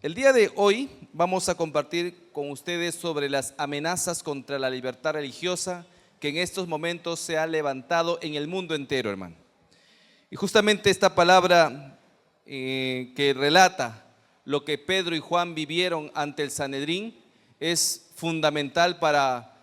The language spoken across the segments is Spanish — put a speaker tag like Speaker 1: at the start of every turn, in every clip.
Speaker 1: El día de hoy vamos a compartir con ustedes sobre las amenazas contra la libertad religiosa que en estos momentos se ha levantado en el mundo entero, hermano. Y justamente esta palabra que relata lo que Pedro y Juan vivieron ante el Sanedrín es fundamental para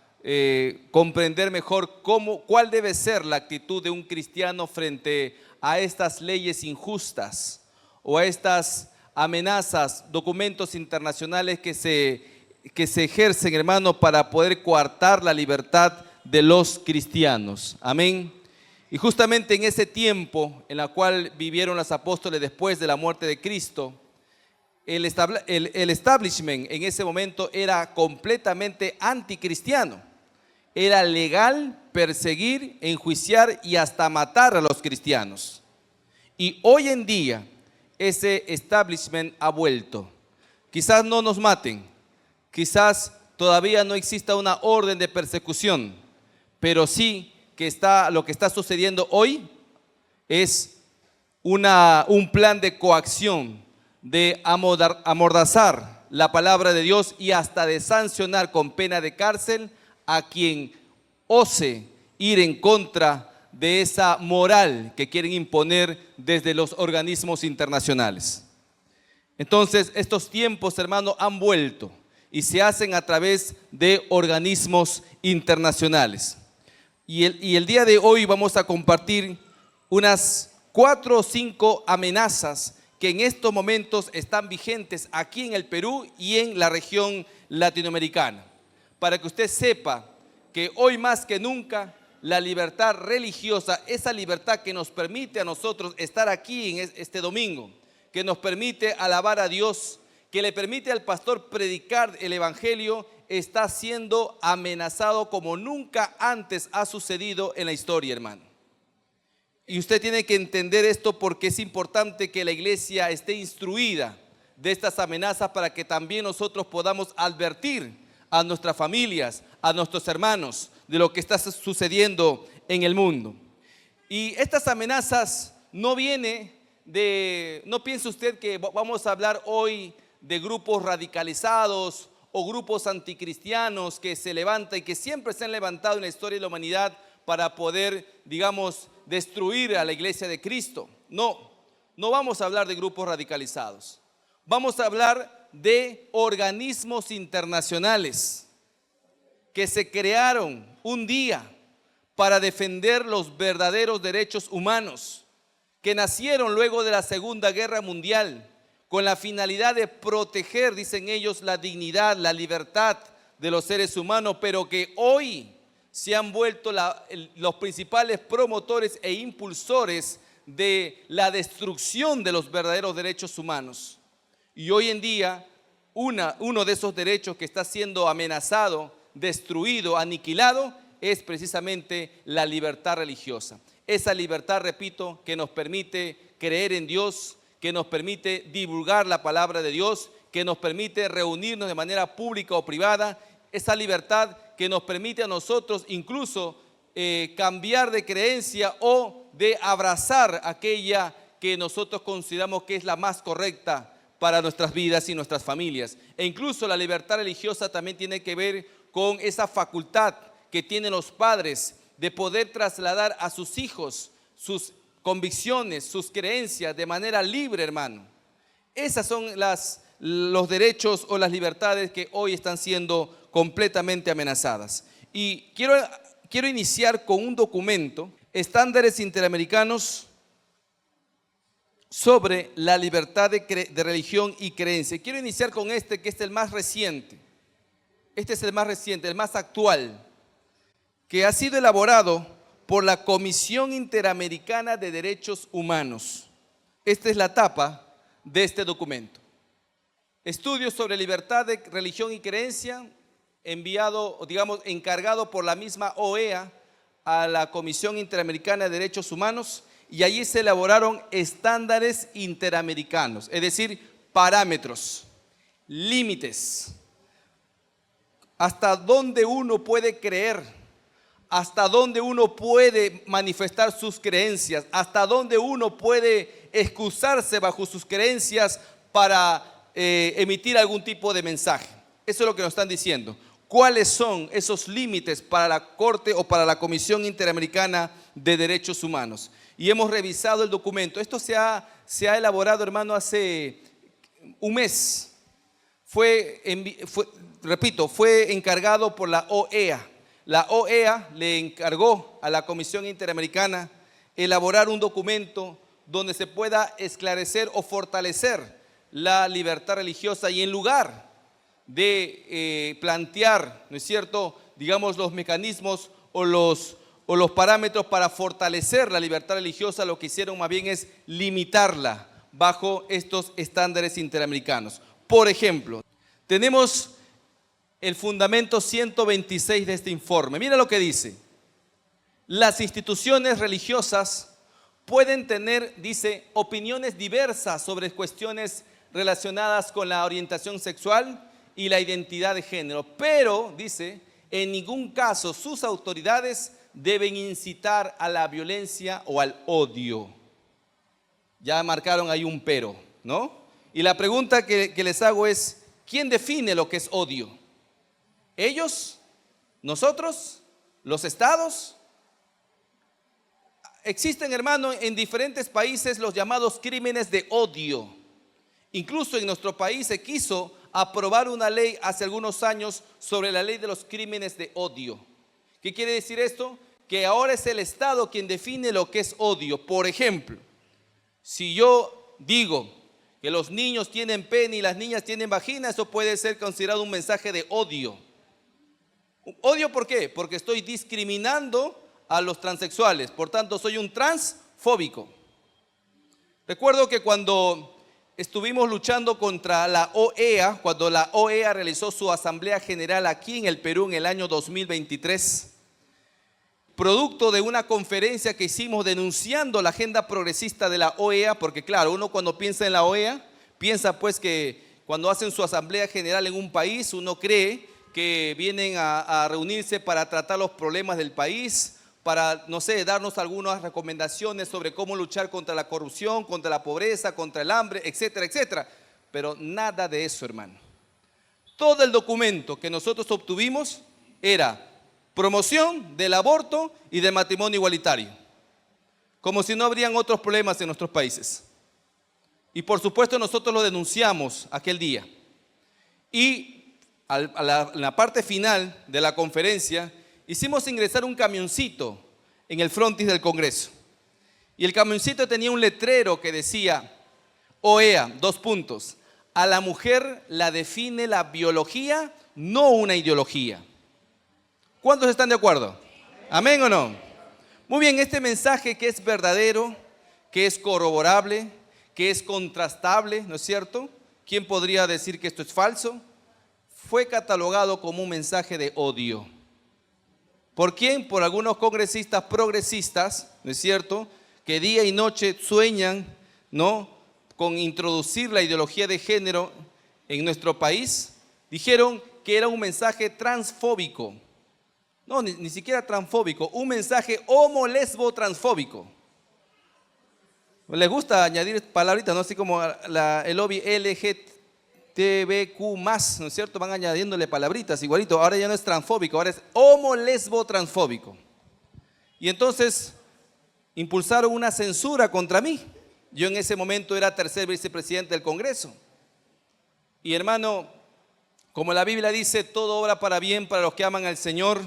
Speaker 1: comprender mejor cuál debe ser la actitud de un cristiano frente a estas leyes injustas o a estas amenazas, documentos internacionales que se ejercen, hermano, para poder coartar la libertad de los cristianos. Amén. Y justamente en ese tiempo en el cual vivieron los apóstoles después de la muerte de Cristo, el establishment en ese momento era completamente anticristiano. Era legal perseguir, enjuiciar y hasta matar a los cristianos. Y hoy en día ese establishment ha vuelto. Quizás no nos maten, quizás todavía no exista una orden de persecución, pero sí que lo que está sucediendo hoy es un plan de coacción, de amordazar la palabra de Dios y hasta de sancionar con pena de cárcel a quien ose ir en contra de esa moral que quieren imponer desde los organismos internacionales. Entonces, estos tiempos, hermano, han vuelto y se hacen a través de organismos internacionales. Y el día de hoy vamos a compartir unas 4 o 5 amenazas que en estos momentos están vigentes aquí en el Perú y en la región latinoamericana, para que usted sepa que hoy más que nunca la libertad religiosa, esa libertad que nos permite a nosotros estar aquí en este domingo, que nos permite alabar a Dios, que le permite al pastor predicar el evangelio, está siendo amenazado como nunca antes ha sucedido en la historia, hermano. Y usted tiene que entender esto porque es importante que la iglesia esté instruida de estas amenazas para que también nosotros podamos advertir a nuestras familias, a nuestros hermanos, de lo que está sucediendo en el mundo. Y estas amenazas no piense usted que vamos a hablar hoy de grupos radicalizados o grupos anticristianos que se levantan y que siempre se han levantado en la historia de la humanidad para poder, destruir a la iglesia de Cristo. No vamos a hablar de grupos radicalizados. Vamos a hablar de organismos internacionales que se crearon un día para defender los verdaderos derechos humanos, que nacieron luego de la Segunda Guerra Mundial con la finalidad de proteger, dicen ellos, la dignidad, la libertad de los seres humanos, pero que hoy se han vuelto los principales promotores e impulsores de la destrucción de los verdaderos derechos humanos. Y hoy en día uno de esos derechos que está siendo amenazado, destruido, aniquilado, es precisamente la libertad religiosa. Esa libertad, repito, que nos permite creer en Dios, que nos permite divulgar la palabra de Dios, que nos permite reunirnos de manera pública o privada, esa libertad que nos permite a nosotros incluso cambiar de creencia o de abrazar aquella que nosotros consideramos que es la más correcta para nuestras vidas y nuestras familias. E incluso la libertad religiosa también tiene que ver con esa facultad que tienen los padres de poder trasladar a sus hijos sus convicciones, sus creencias de manera libre, hermano. Esas son los derechos o las libertades que hoy están siendo completamente amenazadas. Y quiero iniciar con un documento, Estándares Interamericanos sobre la libertad de religión y creencia. Quiero iniciar con que es el más reciente. Este es el más reciente, el más actual, que ha sido elaborado por la Comisión Interamericana de Derechos Humanos. Esta es la tapa de este documento. Estudios sobre libertad de religión y creencia, encargado por la misma OEA a la Comisión Interamericana de Derechos Humanos, y allí se elaboraron estándares interamericanos, es decir, parámetros, límites, hasta dónde uno puede creer, hasta dónde uno puede manifestar sus creencias, hasta dónde uno puede excusarse bajo sus creencias para emitir algún tipo de mensaje. Eso es lo que nos están diciendo. ¿Cuáles son esos límites para la Corte o para la Comisión Interamericana de Derechos Humanos? Y hemos revisado el documento. Esto se ha elaborado, hermano, hace un mes. Fue encargado por la OEA. La OEA le encargó a la Comisión Interamericana elaborar un documento donde se pueda esclarecer o fortalecer la libertad religiosa, y en lugar de plantear, ¿no es cierto?, digamos, los mecanismos o los parámetros para fortalecer la libertad religiosa, lo que hicieron más bien es limitarla bajo estos estándares interamericanos. Por ejemplo, tenemos el fundamento 126 de este informe. Mira lo que dice. Las instituciones religiosas pueden tener, dice, opiniones diversas sobre cuestiones relacionadas con la orientación sexual y la identidad de género, pero, dice, en ningún caso sus autoridades deben incitar a la violencia o al odio. Ya marcaron ahí un pero, ¿no? Y la pregunta que les hago es, ¿quién define lo que es odio? ¿Ellos? ¿Nosotros? ¿Los estados? Existen, hermano, en diferentes países los llamados crímenes de odio. Incluso en nuestro país se quiso aprobar una ley hace algunos años sobre la ley de los crímenes de odio. ¿Qué quiere decir esto? Que ahora es el Estado quien define lo que es odio. Por ejemplo, si yo digo que los niños tienen pene y las niñas tienen vagina, eso puede ser considerado un mensaje de odio. ¿Odio por qué? Porque estoy discriminando a los transexuales, por tanto soy un transfóbico. Recuerdo que cuando estuvimos luchando contra la OEA, cuando la OEA realizó su asamblea general aquí en el Perú en el año 2023, producto de una conferencia que hicimos denunciando la agenda progresista de la OEA, porque claro, uno cuando piensa en la OEA, piensa pues que cuando hacen su asamblea general en un país, uno cree que vienen a reunirse para tratar los problemas del país, para, no sé, darnos algunas recomendaciones sobre cómo luchar contra la corrupción, contra la pobreza, contra el hambre, etcétera, etcétera. Pero nada de eso, hermano. Todo el documento que nosotros obtuvimos era promoción del aborto y del matrimonio igualitario, como si no habrían otros problemas en nuestros países. Y por supuesto nosotros lo denunciamos aquel día. Y en la parte final de la conferencia hicimos ingresar un camioncito en el frontis del Congreso. Y el camioncito tenía un letrero que decía, OEA, : a la mujer la define la biología, no una ideología. ¿Cuántos están de acuerdo? ¿Amén o no? Muy bien, este mensaje que es verdadero, que es corroborable, que es contrastable, ¿no es cierto? ¿Quién podría decir que esto es falso? Fue catalogado como un mensaje de odio. ¿Por quién? Por algunos congresistas progresistas, ¿no es cierto?, que día y noche sueñan, ¿no?, con introducir la ideología de género en nuestro país. Dijeron que era un mensaje transfóbico. No, ni siquiera transfóbico, un mensaje homo-lesbo-transfóbico. Les gusta añadir palabritas, ¿no? Así como el lobby LGTBQ+, ¿no es cierto? Van añadiéndole palabritas, igualito. Ahora ya no es transfóbico, ahora es homo-lesbo-transfóbico. Y entonces impulsaron una censura contra mí. Yo en ese momento era tercer vicepresidente del Congreso. Y hermano, como la Biblia dice, todo obra para bien para los que aman al Señor.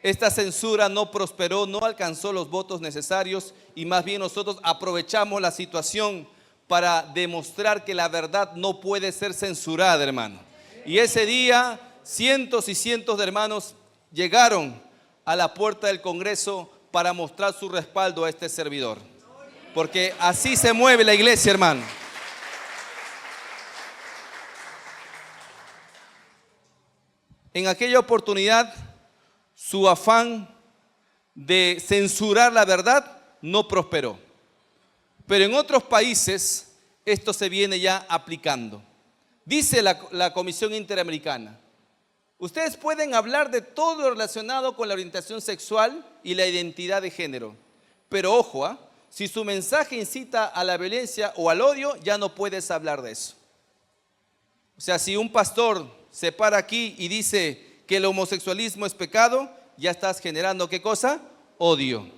Speaker 1: Esta censura no prosperó, no alcanzó los votos necesarios y más bien nosotros aprovechamos la situación para demostrar que la verdad no puede ser censurada, hermano. Y ese día cientos y cientos de hermanos llegaron a la puerta del Congreso para mostrar su respaldo a este servidor. Porque así se mueve la iglesia, hermano. En aquella oportunidad, su afán de censurar la verdad no prosperó. Pero en otros países esto se viene ya aplicando. Dice la Comisión Interamericana, ustedes pueden hablar de todo lo relacionado con la orientación sexual y la identidad de género. Pero ojo, si su mensaje incita a la violencia o al odio, ya no puedes hablar de eso. O sea, si un pastor se para aquí y dice que el homosexualismo es pecado, ya estás generando ¿qué cosa? Odio,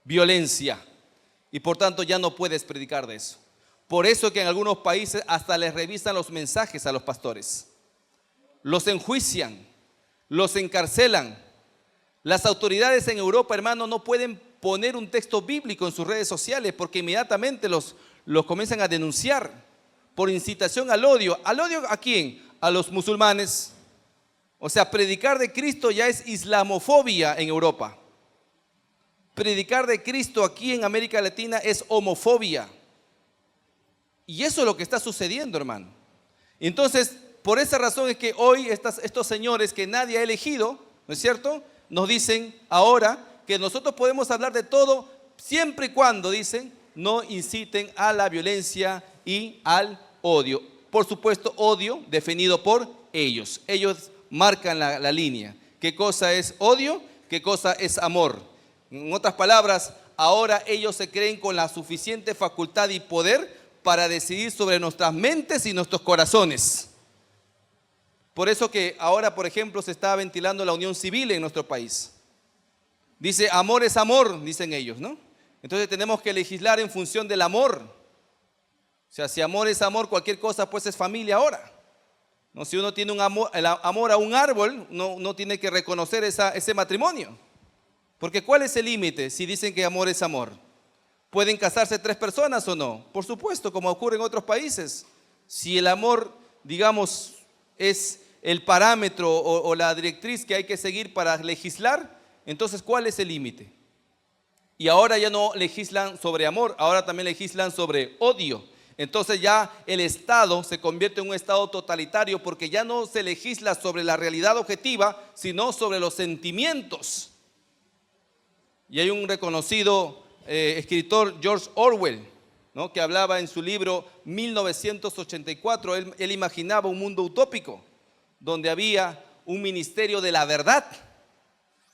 Speaker 1: violencia. Y por tanto ya no puedes predicar de eso. Por eso que en algunos países hasta les revisan los mensajes a los pastores. Los enjuician, los encarcelan. Las autoridades en Europa, hermano, no pueden poner un texto bíblico en sus redes sociales porque inmediatamente los comienzan a denunciar por incitación al odio. ¿Al odio a quién? A los musulmanes. O sea, predicar de Cristo ya es islamofobia en Europa. Predicar de Cristo aquí en América Latina es homofobia. Y eso es lo que está sucediendo, hermano. Entonces, por esa razón es que hoy estos señores que nadie ha elegido, ¿no es cierto?, nos dicen ahora que nosotros podemos hablar de todo siempre y cuando, dicen, no inciten a la violencia y al odio. Por supuesto, odio definido por ellos. Ellos marcan la línea. ¿Qué cosa es odio? ¿Qué cosa es amor? En otras palabras, ahora ellos se creen con la suficiente facultad y poder para decidir sobre nuestras mentes y nuestros corazones. Por eso que ahora, por ejemplo, se está ventilando la unión civil en nuestro país. Dice, amor es amor, dicen ellos, ¿no? Entonces tenemos que legislar en función del amor. O sea, si amor es amor, cualquier cosa pues es familia ahora. ¿No? Si uno tiene el amor a un árbol, no tiene que reconocer ese matrimonio. Porque ¿cuál es el límite si dicen que amor es amor? ¿Pueden casarse 3 personas o no? Por supuesto, como ocurre en otros países. Si el amor, digamos, es el parámetro o la directriz que hay que seguir para legislar, entonces ¿cuál es el límite? Y ahora ya no legislan sobre amor, ahora también legislan sobre odio. Entonces ya el Estado se convierte en un Estado totalitario porque ya no se legisla sobre la realidad objetiva, sino sobre los sentimientos. Y hay un reconocido escritor, George Orwell, ¿no?, que hablaba en su libro 1984, él imaginaba un mundo utópico, donde había un ministerio de la verdad,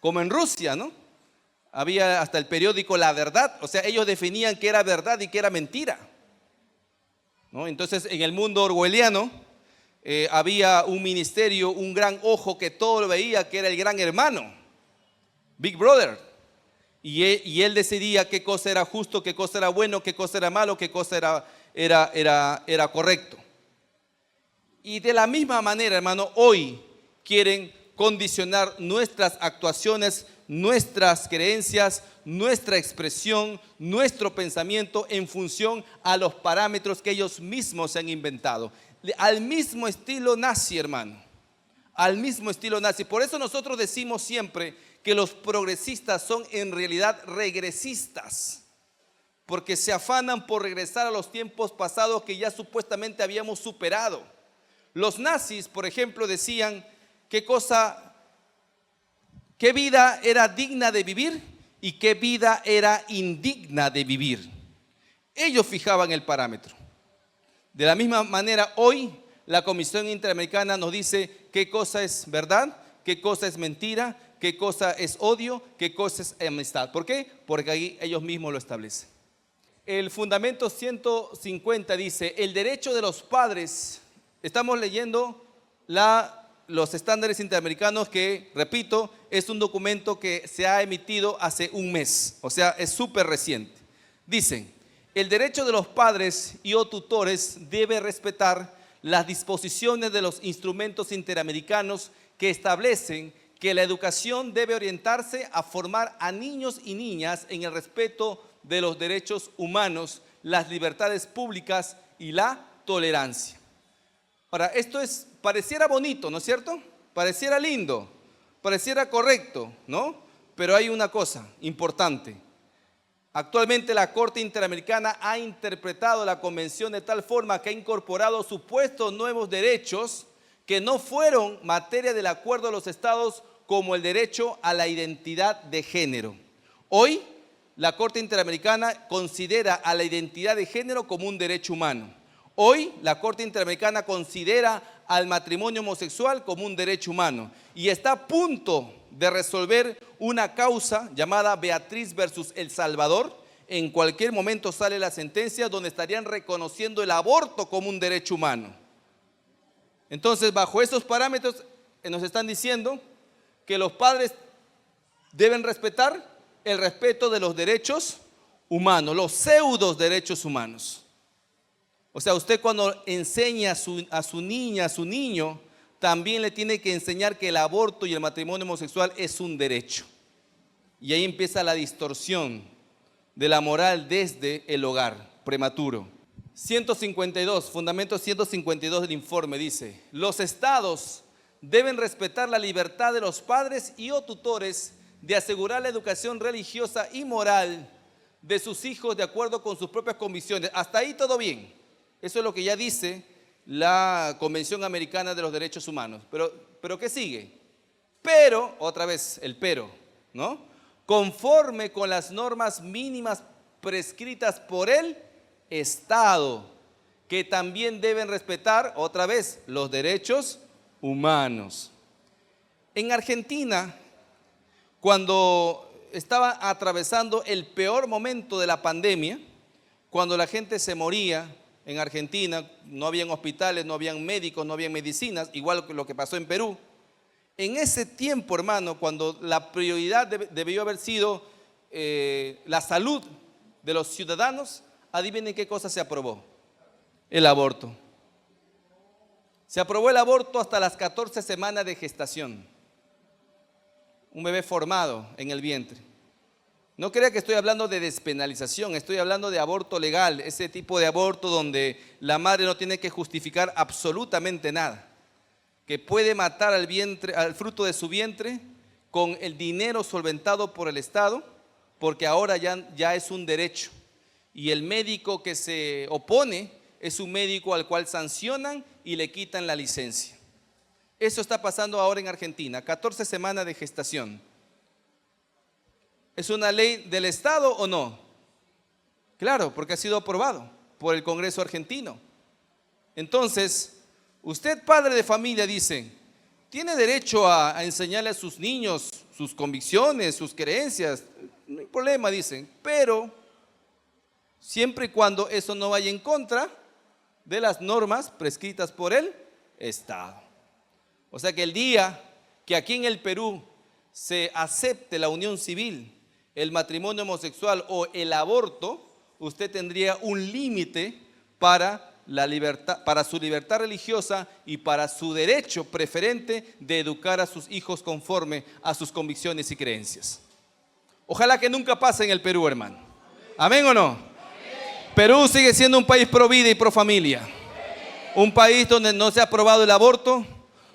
Speaker 1: como en Rusia, ¿no? Había hasta el periódico La Verdad, o sea, ellos definían qué era verdad y qué era mentira, ¿no? Entonces, en el mundo orwelliano había un ministerio, un gran ojo que todo lo veía, que era el gran hermano, Big Brother. Y él decidía qué cosa era justo, qué cosa era bueno, qué cosa era malo, qué cosa era correcto. Y de la misma manera, hermano, hoy quieren condicionar nuestras actuaciones, nuestras creencias, nuestra expresión, nuestro pensamiento en función a los parámetros que ellos mismos se han inventado. Al mismo estilo nazi, hermano. Al mismo estilo nazi. Por eso nosotros decimos siempre que los progresistas son en realidad regresistas, porque se afanan por regresar a los tiempos pasados que ya supuestamente habíamos superado. Los nazis, por ejemplo, decían qué vida era digna de vivir y qué vida era indigna de vivir. Ellos fijaban el parámetro. De la misma manera, hoy la Comisión Interamericana nos dice qué cosa es verdad, qué cosa es mentira, qué cosa es odio, qué cosa es amistad. ¿Por qué? Porque ahí ellos mismos lo establecen. El fundamento 150 dice, el derecho de los padres. Estamos leyendo los estándares interamericanos que, repito, es un documento que se ha emitido hace un mes, o sea, es súper reciente. Dicen, el derecho de los padres y o tutores debe respetar las disposiciones de los instrumentos interamericanos que establecen que la educación debe orientarse a formar a niños y niñas en el respeto de los derechos humanos, las libertades públicas y la tolerancia. Ahora, pareciera bonito, ¿no es cierto? Pareciera lindo, pareciera correcto, ¿no? Pero hay una cosa importante. Actualmente la Corte Interamericana ha interpretado la convención de tal forma que ha incorporado supuestos nuevos derechos que no fueron materia del acuerdo de los estados, como el derecho a la identidad de género. Hoy, la Corte Interamericana considera a la identidad de género como un derecho humano. Hoy, la Corte Interamericana considera al matrimonio homosexual como un derecho humano y está a punto de resolver una causa llamada Beatriz versus El Salvador. En cualquier momento sale la sentencia donde estarían reconociendo el aborto como un derecho humano. Entonces, bajo esos parámetros, nos están diciendo que los padres deben respetar el respeto de los derechos humanos, los pseudos derechos humanos. O sea, usted cuando enseña a su niña, a su niño, también le tiene que enseñar que el aborto y el matrimonio homosexual es un derecho. Y ahí empieza la distorsión de la moral desde el hogar prematuro. 152, fundamento 152 del informe dice: los estados deben respetar la libertad de los padres y o tutores de asegurar la educación religiosa y moral de sus hijos de acuerdo con sus propias convicciones. Hasta ahí todo bien. Eso es lo que ya dice la Convención Americana de los Derechos Humanos. Pero ¿qué sigue? Pero, otra vez, el pero, ¿no? Conforme con las normas mínimas prescritas por el Estado, que también deben respetar, otra vez, los derechos humanos. En Argentina, cuando estaba atravesando el peor momento de la pandemia, cuando la gente se moría en Argentina, no habían hospitales, no habían médicos, no habían medicinas, igual que lo que pasó en Perú. En ese tiempo, hermano, cuando la prioridad debió haber sido la salud de los ciudadanos, adivinen qué cosa se aprobó: el aborto. Se aprobó el aborto hasta las 14 semanas de gestación. Un bebé formado en el vientre. No crea que estoy hablando de despenalización, estoy hablando de aborto legal, ese tipo de aborto donde la madre no tiene que justificar absolutamente nada, que puede matar al fruto de su vientre con el dinero solventado por el Estado, porque ahora ya es un derecho. Y el médico que se opone es un médico al cual sancionan y le quitan la licencia. Eso está pasando ahora en Argentina, 14 semanas de gestación. ¿Es una ley del Estado o no? Claro, porque ha sido aprobado por el Congreso argentino. Entonces, usted, padre de familia, dice, tiene derecho a enseñarle a sus niños sus convicciones, sus creencias, no hay problema, dicen, pero siempre y cuando eso no vaya en contra de las normas prescritas por el Estado. O sea que el día que aquí en el Perú se acepte la unión civil, el matrimonio homosexual o el aborto, usted tendría un límite para la libertad, para su libertad religiosa y para su derecho preferente de educar a sus hijos conforme a sus convicciones y creencias. Ojalá que nunca pase en el Perú, hermano. ¿Amén o no? Amén. Perú sigue siendo un país pro vida y pro familia. Un país donde no se ha aprobado el aborto,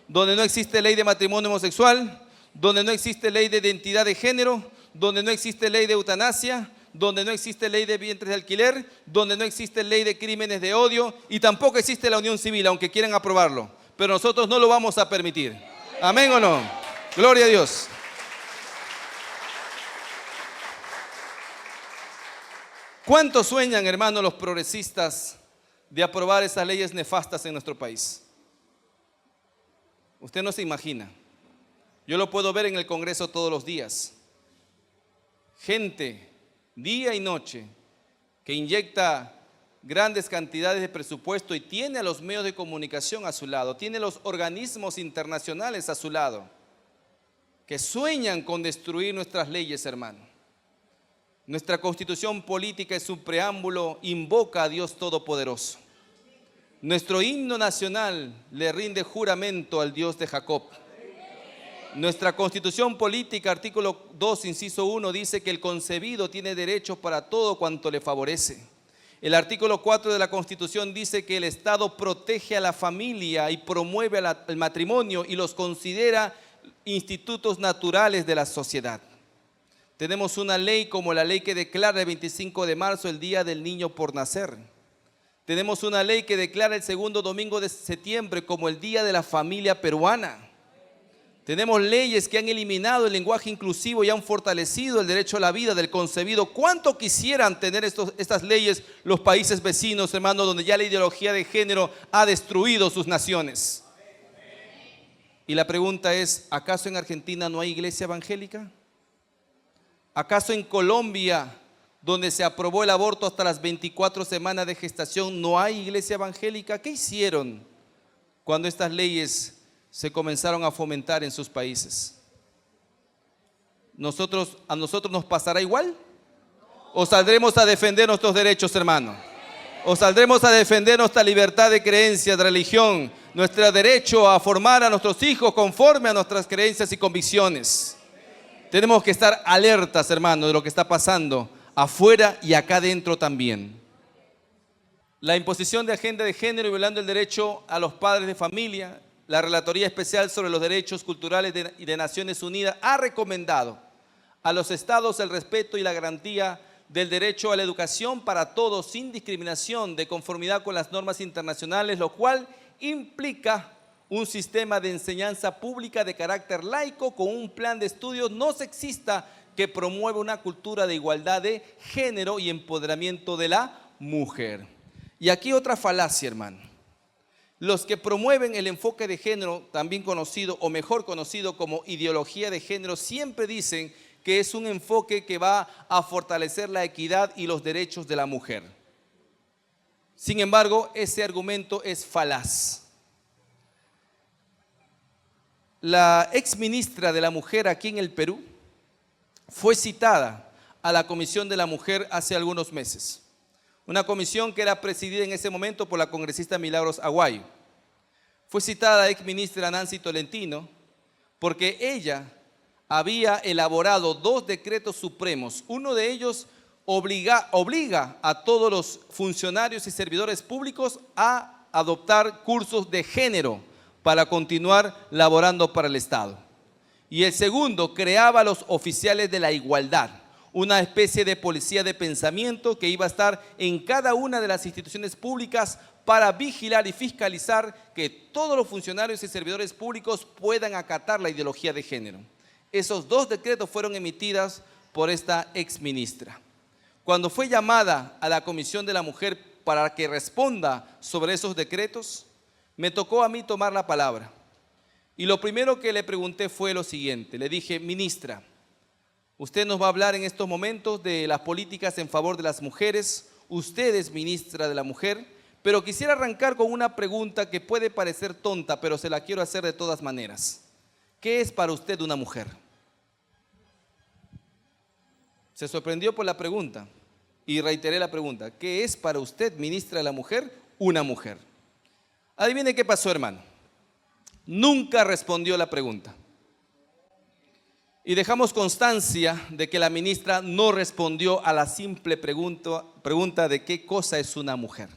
Speaker 1: donde no existe ley de matrimonio homosexual, donde no existe ley de identidad de género, donde no existe ley de eutanasia, donde no existe ley de vientres de alquiler, donde no existe ley de crímenes de odio y tampoco existe la unión civil, aunque quieran aprobarlo. Pero nosotros no lo vamos a permitir. ¿Amén o no? Gloria a Dios. ¿Cuánto sueñan, hermanos, los progresistas de aprobar esas leyes nefastas en nuestro país? Usted no se imagina. Yo lo puedo ver en el Congreso todos los días. Gente, día y noche, que inyecta grandes cantidades de presupuesto y tiene a los medios de comunicación a su lado, tiene los organismos internacionales a su lado, que sueñan con destruir nuestras leyes, hermano. Nuestra constitución política en su preámbulo invoca a Dios Todopoderoso. Nuestro himno nacional le rinde juramento al Dios de Jacob. Nuestra constitución política, artículo 2, inciso 1, dice que el concebido tiene derecho para todo cuanto le favorece. El artículo 4 de la Constitución dice que el Estado protege a la familia y promueve el matrimonio y los considera institutos naturales de la sociedad. Tenemos una ley como la ley que declara el 25 de marzo el Día del Niño por Nacer. Tenemos una ley que declara el segundo domingo de septiembre como el Día de la Familia Peruana. Tenemos leyes que han eliminado el lenguaje inclusivo y han fortalecido el derecho a la vida del concebido. ¿Cuánto quisieran tener estas leyes los países vecinos, hermanos, donde ya la ideología de género ha destruido sus naciones? Y la pregunta es, ¿acaso en Argentina no hay iglesia evangélica? ¿Acaso en Colombia, donde se aprobó el aborto hasta las 24 semanas de gestación, no hay iglesia evangélica? ¿Qué hicieron cuando estas leyes se comenzaron a fomentar en sus países? ¿A nosotros nos pasará igual? ¿O saldremos a defender nuestros derechos, hermano? ¿O saldremos a defender nuestra libertad de creencia, de religión, nuestro derecho a formar a nuestros hijos conforme a nuestras creencias y convicciones? Tenemos que estar alertas, hermano, de lo que está pasando afuera y acá adentro también. La imposición de agenda de género y violando el derecho a los padres de familia, la Relatoría Especial sobre los Derechos Culturales de Naciones Unidas ha recomendado a los estados el respeto y la garantía del derecho a la educación para todos sin discriminación de conformidad con las normas internacionales, lo cual implica un sistema de enseñanza pública de carácter laico con un plan de estudios no sexista que promueve una cultura de igualdad de género y empoderamiento de la mujer. Y aquí otra falacia, hermano. Los que promueven el enfoque de género, también conocido o mejor conocido como ideología de género, siempre dicen que es un enfoque que va a fortalecer la equidad y los derechos de la mujer. Sin embargo, ese argumento es falaz. La exministra de la Mujer aquí en el Perú fue citada a la Comisión de la Mujer hace algunos meses. Una comisión que era presidida en ese momento por la congresista Milagros Aguayo. Fue citada la exministra Nancy Tolentino porque ella había elaborado 2 decretos supremos. Uno de ellos obliga a todos los funcionarios y servidores públicos a adoptar cursos de género para continuar laborando para el Estado. Y el segundo creaba a los oficiales de la igualdad, una especie de policía de pensamiento que iba a estar en cada una de las instituciones públicas para vigilar y fiscalizar que todos los funcionarios y servidores públicos puedan acatar la ideología de género. Esos 2 decretos fueron emitidos por esta exministra. Cuando fue llamada a la Comisión de la Mujer para que responda sobre esos decretos, me tocó a mí tomar la palabra. Y lo primero que le pregunté fue lo siguiente. Le dije: ministra, usted nos va a hablar en estos momentos de las políticas en favor de las mujeres. Usted es ministra de la Mujer, pero quisiera arrancar con una pregunta que puede parecer tonta, pero se la quiero hacer de todas maneras. ¿Qué es para usted una mujer? Se sorprendió por la pregunta y reiteré la pregunta. ¿Qué es para usted, ministra de la Mujer, una mujer? Adivine qué pasó, hermano. Nunca respondió la pregunta. Y dejamos constancia de que la ministra no respondió a la simple pregunta de qué cosa es una mujer.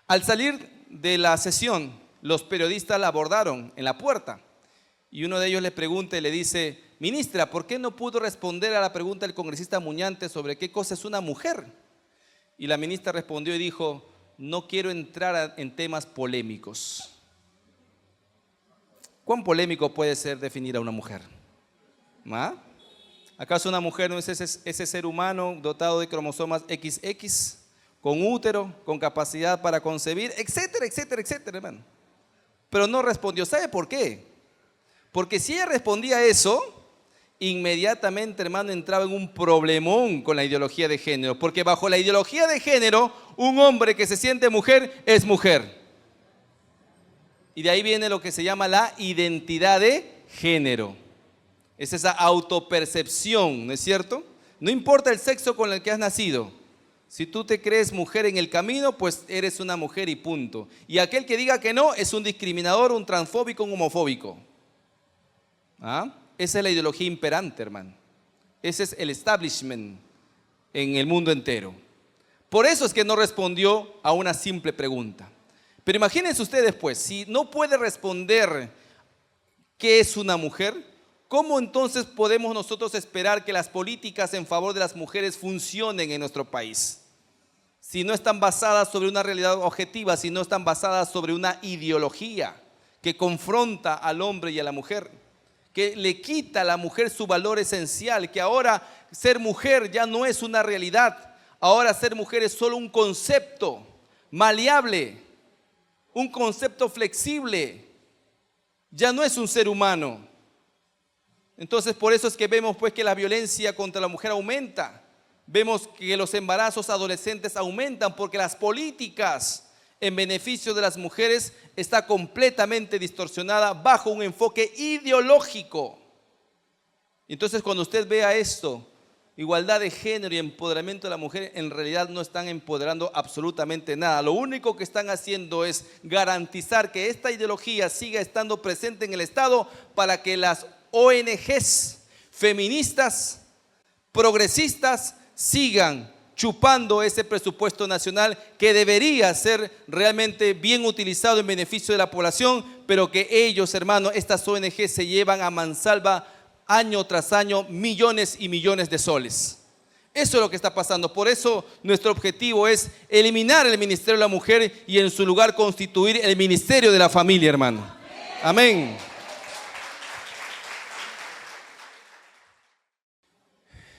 Speaker 1: Al salir de la sesión, los periodistas la abordaron en la puerta y uno de ellos le pregunta y le dice: ministra, ¿por qué no pudo responder a la pregunta del congresista Muñante sobre qué cosa es una mujer? Y la ministra respondió y dijo: no quiero entrar en temas polémicos. ¿Cuán polémico puede ser definir a una mujer? ¿Ah? ¿Acaso una mujer no es ese ser humano dotado de cromosomas XX, con útero, con capacidad para concebir, etcétera, etcétera, etcétera, hermano? Pero no respondió. ¿Sabe por qué? Porque si ella respondía eso, inmediatamente, hermano, entraba en un problemón con la ideología de género. Porque bajo la ideología de género, un hombre que se siente mujer es mujer. Y de ahí viene lo que se llama la identidad de género. Es esa autopercepción, ¿no es cierto? No importa el sexo con el que has nacido. Si tú te crees mujer en el camino, pues eres una mujer y punto. Y aquel que diga que no es un discriminador, un transfóbico, un homofóbico. ¿Ah? Esa es la ideología imperante, hermano. Ese es el establishment en el mundo entero. Por eso es que no respondió a una simple pregunta. Pero imagínense ustedes, pues, si no puede responder qué es una mujer, ¿cómo entonces podemos nosotros esperar que las políticas en favor de las mujeres funcionen en nuestro país? Si no están basadas sobre una realidad objetiva, si no están basadas sobre una ideología que confronta al hombre y a la mujer, que le quita a la mujer su valor esencial, que ahora ser mujer ya no es una realidad, ahora ser mujer es solo un concepto maleable, un concepto flexible, ya no es un ser humano. Entonces por eso es que vemos pues que la violencia contra la mujer aumenta, vemos que los embarazos adolescentes aumentan porque las políticas en beneficio de las mujeres está completamente distorsionada bajo un enfoque ideológico. Entonces, cuando usted vea esto, igualdad de género y empoderamiento de la mujer, en realidad no están empoderando absolutamente nada. Lo único que están haciendo es garantizar que esta ideología siga estando presente en el Estado para que las ONGs feministas, progresistas, sigan chupando ese presupuesto nacional que debería ser realmente bien utilizado en beneficio de la población, pero que ellos, hermanos, estas ONG se llevan a mansalva año tras año millones y millones de soles. Eso es lo que está pasando. Por eso nuestro objetivo es eliminar el Ministerio de la Mujer y en su lugar constituir el Ministerio de la Familia, hermano. Amén.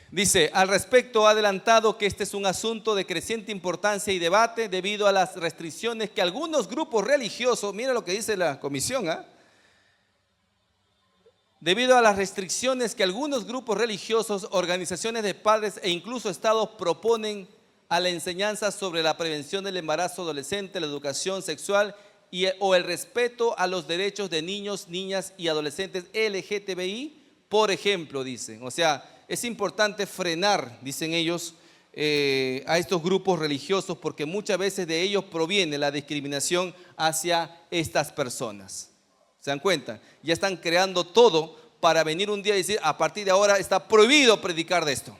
Speaker 1: Dice, al respecto ha adelantado que este es un asunto de creciente importancia y debate debido a las restricciones que algunos grupos religiosos, mira lo que dice la comisión, debido a las restricciones que algunos grupos religiosos, organizaciones de padres e incluso estados proponen a la enseñanza sobre la prevención del embarazo adolescente, la educación sexual o el respeto a los derechos de niños, niñas y adolescentes LGTBI, por ejemplo, dicen. O sea, es importante frenar, dicen ellos, a estos grupos religiosos porque muchas veces de ellos proviene la discriminación hacia estas personas. ¿Se dan cuenta? Ya están creando todo para venir un día y decir, a partir de ahora está prohibido predicar de esto.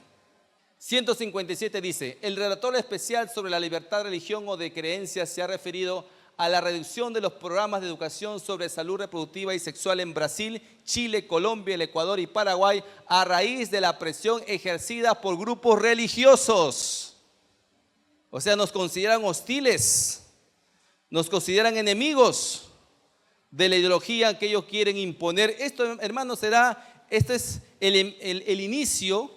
Speaker 1: 157 dice, el relator especial sobre la libertad de religión o de creencias se ha referido a la reducción de los programas de educación sobre salud reproductiva y sexual en Brasil, Chile, Colombia, el Ecuador y Paraguay a raíz de la presión ejercida por grupos religiosos. O sea, nos consideran hostiles, nos consideran enemigos de la ideología que ellos quieren imponer. Esto, hermanos, este es el inicio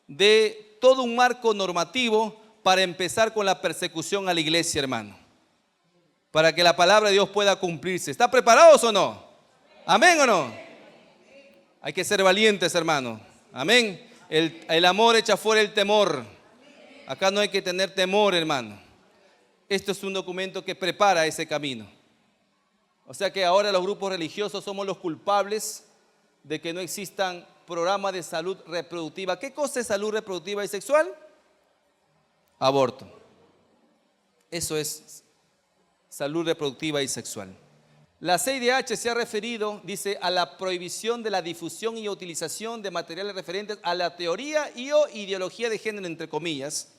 Speaker 1: de todo un marco normativo para empezar con la persecución a la iglesia, hermano, para que la palabra de Dios pueda cumplirse. ¿Están preparados o no? ¿Amén o no? Hay que ser valientes, hermano. Amén. El amor echa fuera el temor. Acá no hay que tener temor, hermano. Esto es un documento que prepara ese camino. O sea que ahora los grupos religiosos somos los culpables de que no existan programas de salud reproductiva. ¿Qué cosa es salud reproductiva y sexual? Aborto. Eso es salud reproductiva y sexual. La CIDH se ha referido, dice, a la prohibición de la difusión y utilización de materiales referentes a la teoría y o ideología de género, entre comillas.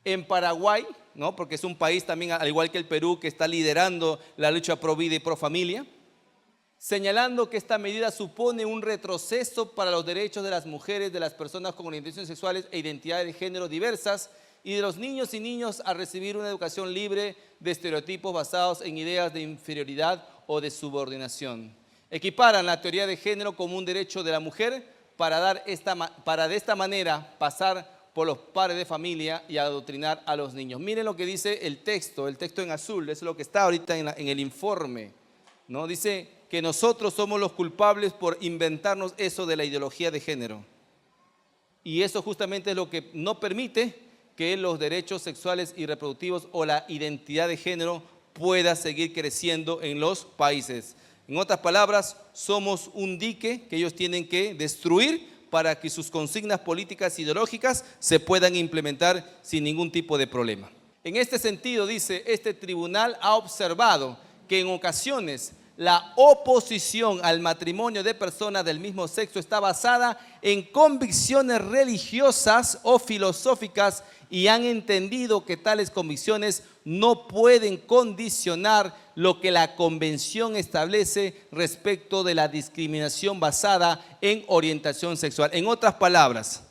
Speaker 1: En Paraguay, ¿no? Porque es un país también, al igual que el Perú, que está liderando la lucha pro vida y pro familia, señalando que esta medida supone un retroceso para los derechos de las mujeres, de las personas con orientaciones sexuales e identidades de género diversas y de los niños y niñas a recibir una educación libre de estereotipos basados en ideas de inferioridad o de subordinación. Equiparan la teoría de género como un derecho de la mujer para de esta manera pasar por los padres de familia y adoctrinar a los niños. Miren lo que dice el texto en azul, eso es lo que está ahorita en el informe, ¿no? Dice que nosotros somos los culpables por inventarnos eso de la ideología de género. Y eso justamente es lo que no permite que los derechos sexuales y reproductivos o la identidad de género pueda seguir creciendo en los países. En otras palabras, somos un dique que ellos tienen que destruir para que sus consignas políticas ideológicas se puedan implementar sin ningún tipo de problema. En este sentido, dice, este tribunal ha observado que en ocasiones la oposición al matrimonio de personas del mismo sexo está basada en convicciones religiosas o filosóficas y han entendido que tales convicciones no pueden condicionar lo que la Convención establece respecto de la discriminación basada en orientación sexual. En otras palabras,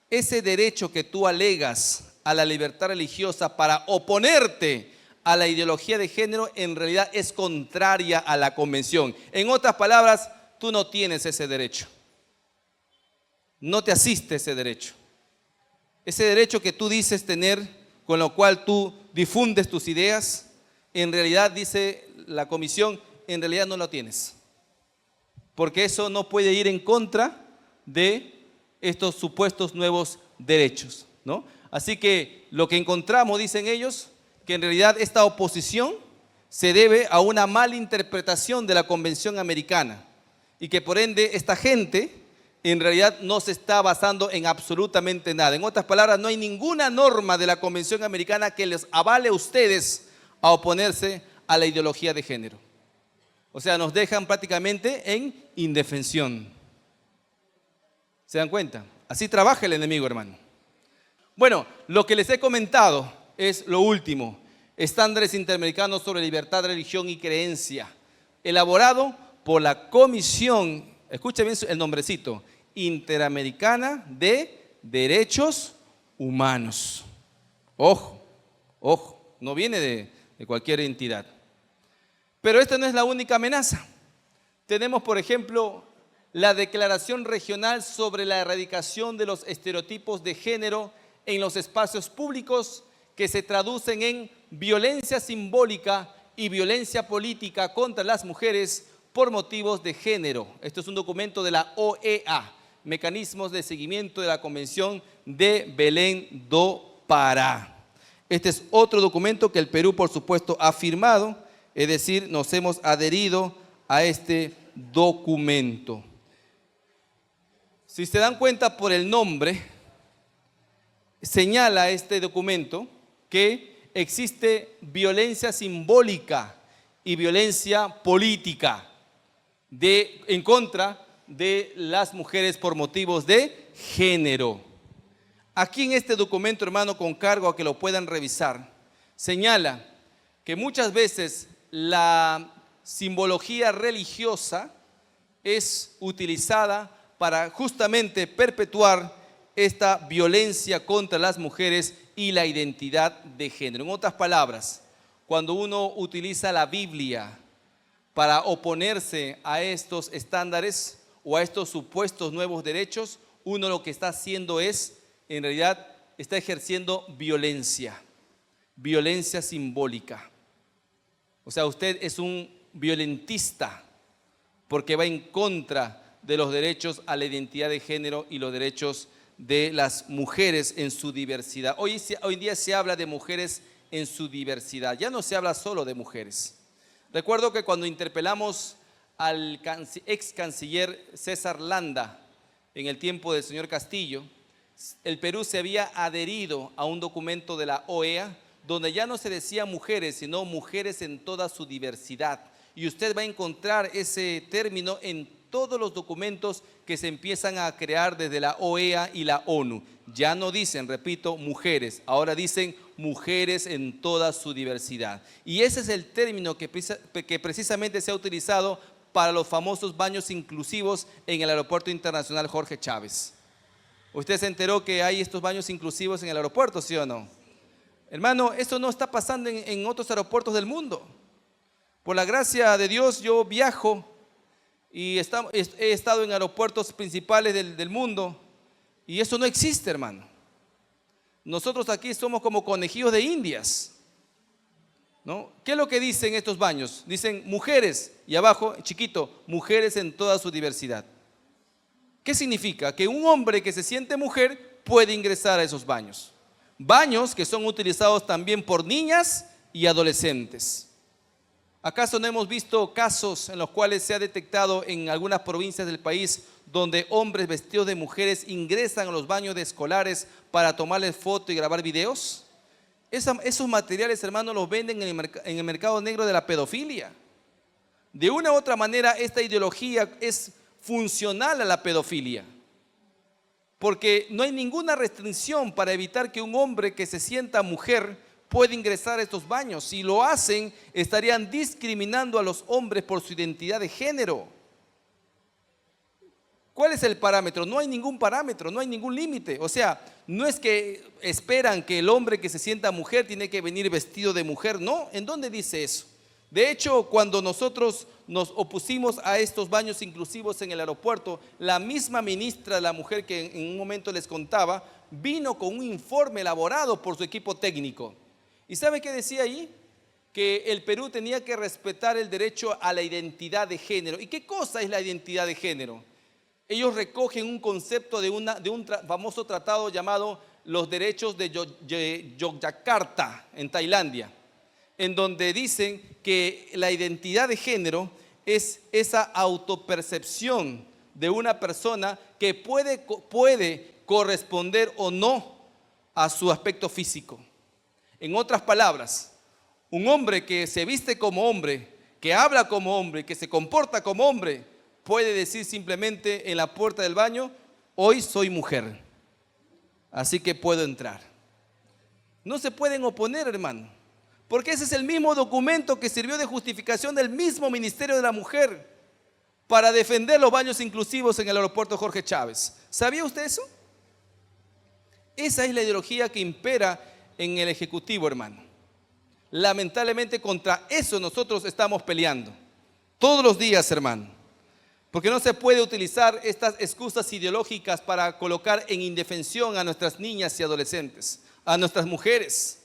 Speaker 1: ese derecho que tú alegas a la libertad religiosa para oponerte a la ideología de género en realidad es contraria a la Convención. En otras palabras, tú no tienes ese derecho. No te asiste ese derecho. Ese derecho que tú dices tener, con lo cual tú difundes tus ideas, en realidad, dice la comisión, en realidad no lo tienes. Porque eso no puede ir en contra de estos supuestos nuevos derechos, ¿no? Así que lo que encontramos, dicen ellos, que en realidad esta oposición se debe a una mala interpretación de la Convención Americana y que por ende esta gente en realidad no se está basando en absolutamente nada. En otras palabras, no hay ninguna norma de la Convención Americana que les avale a ustedes a oponerse a la ideología de género. O sea, nos dejan prácticamente en indefensión. ¿Se dan cuenta? Así trabaja el enemigo, hermano. Bueno, lo que les he comentado es lo último. Estándares interamericanos sobre libertad, religión y creencia. Elaborado por la Comisión, escuchen bien el nombrecito, Interamericana de Derechos Humanos. Ojo, ojo, no viene de cualquier entidad. Pero esta no es la única amenaza. Tenemos, por ejemplo, la Declaración Regional sobre la Erradicación de los Estereotipos de Género en los Espacios Públicos, que se traducen en violencia simbólica y violencia política contra las mujeres por motivos de género. Esto es un documento de la OEA, Mecanismos de Seguimiento de la Convención de Belém do Pará. Este es otro documento que el Perú, por supuesto, ha firmado, es decir, nos hemos adherido a este documento. Si se dan cuenta por el nombre, señala este documento que existe violencia simbólica y violencia política en contra de las mujeres por motivos de género. Aquí en este documento, hermano, con cargo a que lo puedan revisar, señala que muchas veces la simbología religiosa es utilizada para justamente perpetuar esta violencia contra las mujeres y la identidad de género. En otras palabras, cuando uno utiliza la Biblia para oponerse a estos estándares o a estos supuestos nuevos derechos, uno lo que está haciendo es, en realidad, está ejerciendo violencia simbólica. O sea, usted es un violentista porque va en contra de los derechos a la identidad de género y los derechos de las mujeres en su diversidad. Hoy en día se habla de mujeres en su diversidad, ya no se habla solo de mujeres. Recuerdo que cuando interpelamos al ex canciller César Landa en el tiempo del señor Castillo, el Perú se había adherido a un documento de la OEA donde ya no se decía mujeres, sino mujeres en toda su diversidad. Y usted va a encontrar ese término en todos los documentos que se empiezan a crear desde la OEA y la ONU. Ya no dicen, repito, mujeres, ahora dicen mujeres en toda su diversidad. Y ese es el término que precisamente se ha utilizado para los famosos baños inclusivos en el Aeropuerto Internacional Jorge Chávez. ¿Usted se enteró que hay estos baños inclusivos en el aeropuerto, sí o no? Hermano, esto no está pasando en otros aeropuertos del mundo. Por la gracia de Dios, yo viajo y he estado en aeropuertos principales del mundo y eso no existe, hermano. Nosotros aquí somos como conejillos de indias, ¿no? ¿Qué es lo que dicen estos baños? Dicen mujeres y abajo, chiquito, mujeres en toda su diversidad. ¿Qué significa? Que un hombre que se siente mujer puede ingresar a esos baños. Baños que son utilizados también por niñas y adolescentes. ¿Acaso no hemos visto casos en los cuales se ha detectado en algunas provincias del país donde hombres vestidos de mujeres ingresan a los baños de escolares para tomarles foto y grabar videos? Esos materiales, hermanos, los venden en el mercado negro de la pedofilia. De una u otra manera, esta ideología es funcional a la pedofilia, porque no hay ninguna restricción para evitar que un hombre que se sienta mujer puede ingresar a estos baños. Si lo hacen, estarían discriminando a los hombres por su identidad de género. ¿Cuál es el parámetro? No hay ningún parámetro, no hay ningún límite. O sea, no es que esperan que el hombre que se sienta mujer tiene que venir vestido de mujer. No, ¿en dónde dice eso? De hecho, cuando nosotros nos opusimos a estos baños inclusivos en el aeropuerto, la misma ministra de la mujer que en un momento les contaba, vino con un informe elaborado por su equipo técnico. ¿Y sabe qué decía ahí? Que el Perú tenía que respetar el derecho a la identidad de género. ¿Y qué cosa es la identidad de género? Ellos recogen un concepto de un famoso tratado llamado Los Derechos de Yogyakarta, en Tailandia. en donde dicen que la identidad de género es esa autopercepción de una persona que puede corresponder o no a su aspecto físico. En otras palabras, un hombre que se viste como hombre, que habla como hombre, que se comporta como hombre, puede decir simplemente en la puerta del baño: hoy soy mujer, así que puedo entrar. No se pueden oponer, hermano, porque ese es el mismo documento que sirvió de justificación del mismo Ministerio de la Mujer para defender los baños inclusivos en el aeropuerto Jorge Chávez. ¿Sabía usted eso? Esa es la ideología que impera en el Ejecutivo, hermano. Lamentablemente contra eso nosotros estamos peleando todos los días, hermano, porque no se puede utilizar estas excusas ideológicas para colocar en indefensión a nuestras niñas y adolescentes, a nuestras mujeres.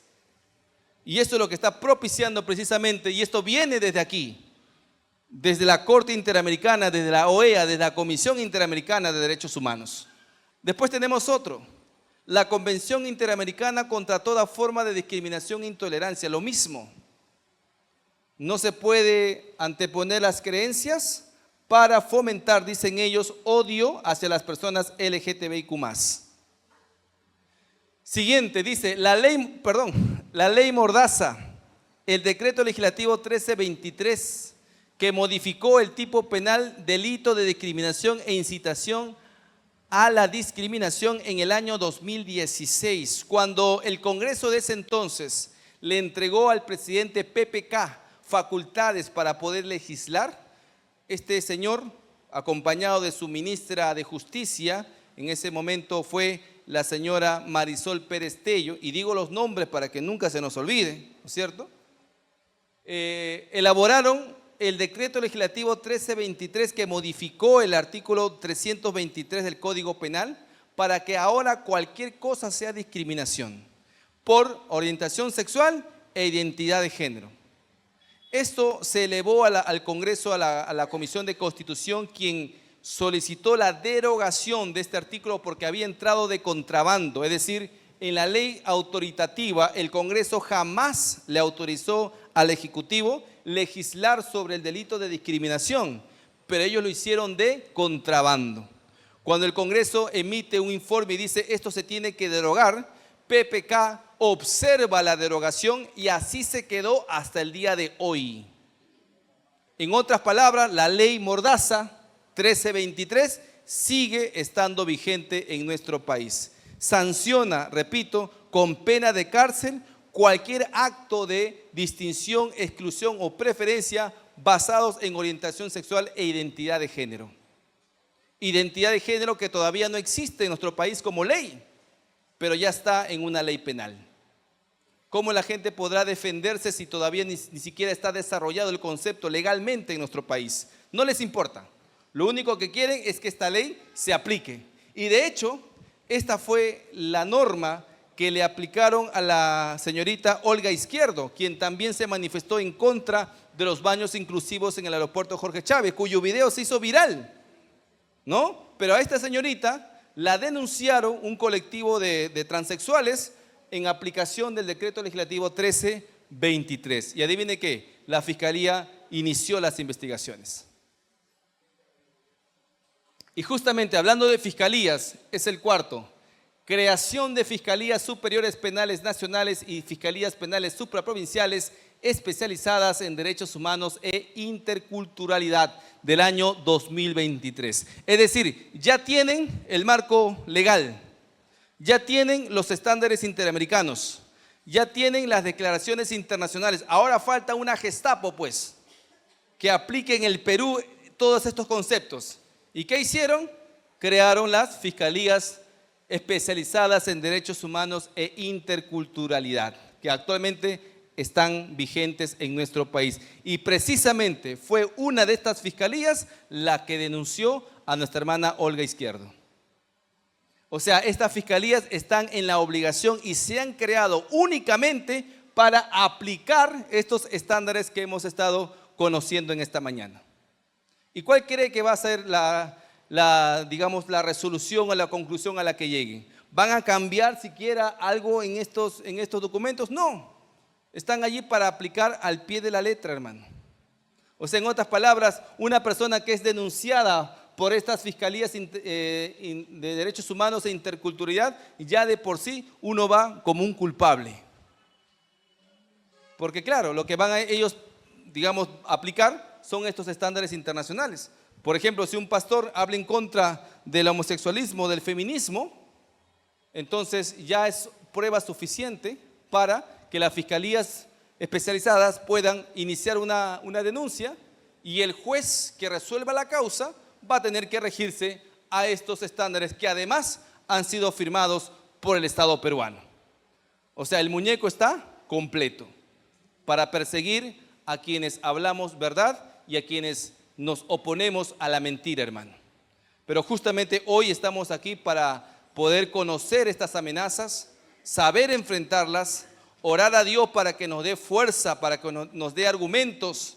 Speaker 1: Y esto es lo que está propiciando precisamente, y esto viene desde aquí, desde la Corte Interamericana, desde la OEA, desde la Comisión Interamericana de Derechos Humanos. Después tenemos otro, la Convención Interamericana contra toda forma de discriminación e intolerancia, lo mismo. No se puede anteponer las creencias para fomentar, dicen ellos, odio hacia las personas LGTBIQ+. Siguiente, dice, la ley Mordaza, el decreto legislativo 1323, que modificó el tipo penal delito de discriminación e incitación a la discriminación en el año 2016, cuando el Congreso de ese entonces le entregó al presidente PPK facultades para poder legislar. Este señor, acompañado de su ministra de Justicia, en ese momento fue la señora Marisol Pérez Tello, y digo los nombres para que nunca se nos olvide, ¿no es cierto? Elaboraron el decreto legislativo 1323 que modificó el artículo 323 del Código Penal para que ahora cualquier cosa sea discriminación por orientación sexual e identidad de género. Esto se elevó al Congreso, a la Comisión de Constitución, quien solicitó la derogación de este artículo porque había entrado de contrabando, es decir, en la ley autoritativa el Congreso jamás le autorizó al Ejecutivo legislar sobre el delito de discriminación, pero ellos lo hicieron de contrabando. Cuando el Congreso emite un informe y dice esto se tiene que derogar, PPK observa la derogación y así se quedó hasta el día de hoy. En otras palabras, la ley Mordaza 1323 sigue estando vigente en nuestro país. Sanciona, repito, con pena de cárcel cualquier acto de distinción, exclusión o preferencia basados en orientación sexual e identidad de género. Identidad de género que todavía no existe en nuestro país como ley, pero ya está en una ley penal. ¿Cómo la gente podrá defenderse si todavía ni siquiera está desarrollado el concepto legalmente en nuestro país? No les importa. Lo único que quieren es que esta ley se aplique. Y de hecho, esta fue la norma que le aplicaron a la señorita Olga Izquierdo, quien también se manifestó en contra de los baños inclusivos en el aeropuerto Jorge Chávez, cuyo video se hizo viral, ¿no? Pero a esta señorita la denunciaron un colectivo de transexuales en aplicación del decreto legislativo 1323. Y adivine qué, la Fiscalía inició las investigaciones. Y justamente hablando de fiscalías, es el cuarto. Creación de Fiscalías Superiores Penales Nacionales y Fiscalías Penales Supraprovinciales especializadas en derechos humanos e interculturalidad del año 2023. Es decir, ya tienen el marco legal, ya tienen los estándares interamericanos, ya tienen las declaraciones internacionales. Ahora falta una Gestapo, pues, que aplique en el Perú todos estos conceptos. ¿Y qué hicieron? Crearon las fiscalías especializadas en derechos humanos e interculturalidad, que actualmente están vigentes en nuestro país. Y precisamente fue una de estas fiscalías la que denunció a nuestra hermana Olga Izquierdo. O sea, estas fiscalías están en la obligación y se han creado únicamente para aplicar estos estándares que hemos estado conociendo en esta mañana. ¿Y cuál cree que va a ser digamos, la resolución o la conclusión a la que lleguen? ¿Van a cambiar siquiera algo en estos documentos? No. Están allí para aplicar al pie de la letra, hermano. O sea, en otras palabras, una persona que es denunciada por estas fiscalías de derechos humanos e interculturalidad, ya de por sí uno va como un culpable. Porque claro, lo que van a ellos, digamos, aplicar son estos estándares internacionales. Por ejemplo, si un pastor habla en contra del homosexualismo, del feminismo, entonces ya es prueba suficiente para que las fiscalías especializadas puedan iniciar una denuncia y el juez que resuelva la causa va a tener que regirse a estos estándares que además han sido firmados por el Estado peruano. O sea, el muñeco está completo para perseguir a quienes hablamos verdad y a quienes nos oponemos a la mentira, hermano. Pero justamente hoy estamos aquí para poder conocer estas amenazas, saber enfrentarlas, orar a Dios para que nos dé fuerza, para que nos dé argumentos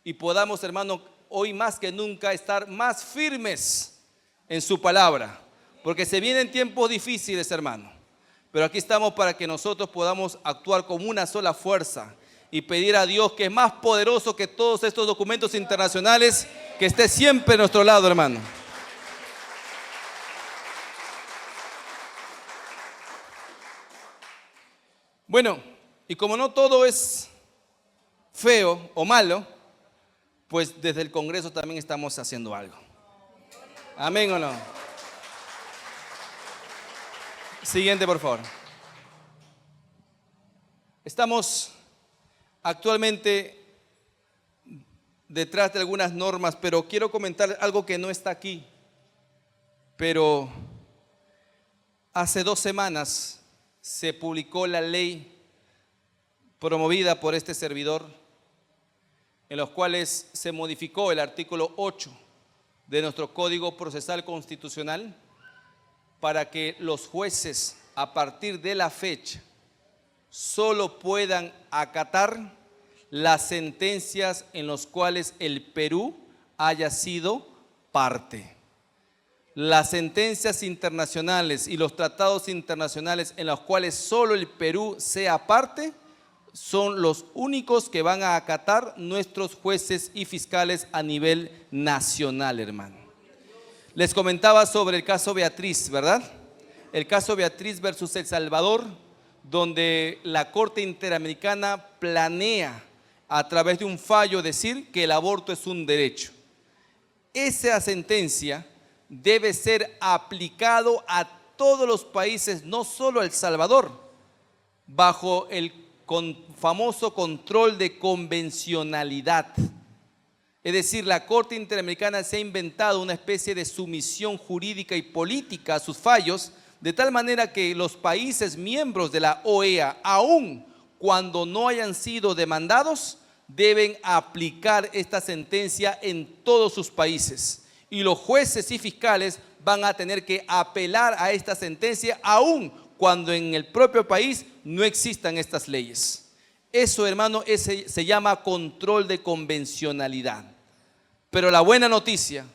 Speaker 1: y podamos, hermano, hoy más que nunca estar más firmes en su palabra, porque se vienen tiempos difíciles, hermano, pero aquí estamos para que nosotros podamos actuar como una sola fuerza y pedir a Dios, que es más poderoso que todos estos documentos internacionales, que esté siempre a nuestro lado, hermano. Bueno, y como no todo es feo o malo, pues desde el Congreso también estamos haciendo algo. ¿Amén o no? Siguiente, por favor. Estamos actualmente detrás de algunas normas, pero quiero comentar algo que no está aquí. Pero hace 2 semanas se publicó la ley promovida por este servidor, en los cuales se modificó el artículo 8 de nuestro Código Procesal Constitucional para que los jueces, a partir de la fecha, solo puedan acatar las sentencias en las cuales el Perú haya sido parte. Las sentencias internacionales y los tratados internacionales en los cuales solo el Perú sea parte son los únicos que van a acatar nuestros jueces y fiscales a nivel nacional, hermano. Les comentaba sobre el caso Beatriz, ¿verdad? El caso Beatriz versus El Salvador, donde la Corte Interamericana planea a través de un fallo decir que el aborto es un derecho. Esa sentencia debe ser aplicado a todos los países, no solo a El Salvador, bajo el famoso control de convencionalidad. Es decir, la Corte Interamericana se ha inventado una especie de sumisión jurídica y política a sus fallos, de tal manera que los países miembros de la OEA, aun cuando no hayan sido demandados, deben aplicar esta sentencia en todos sus países. Y los jueces y fiscales van a tener que apelar a esta sentencia, aun cuando en el propio país no existan estas leyes. Eso, hermano, se llama control de convencionalidad. Pero la buena noticia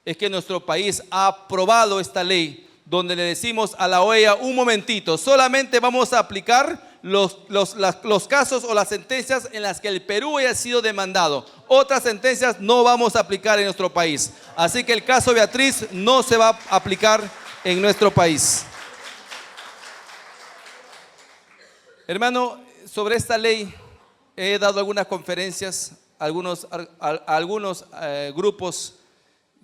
Speaker 1: es que nuestro país ha aprobado esta ley, donde le decimos a la OEA: un momentito, solamente vamos a aplicar los casos o las sentencias en las que el Perú haya sido demandado. Otras sentencias no vamos a aplicar en nuestro país. Así que el caso Beatriz no se va a aplicar en nuestro país. Hermano, sobre esta ley he dado algunas conferencias a algunos grupos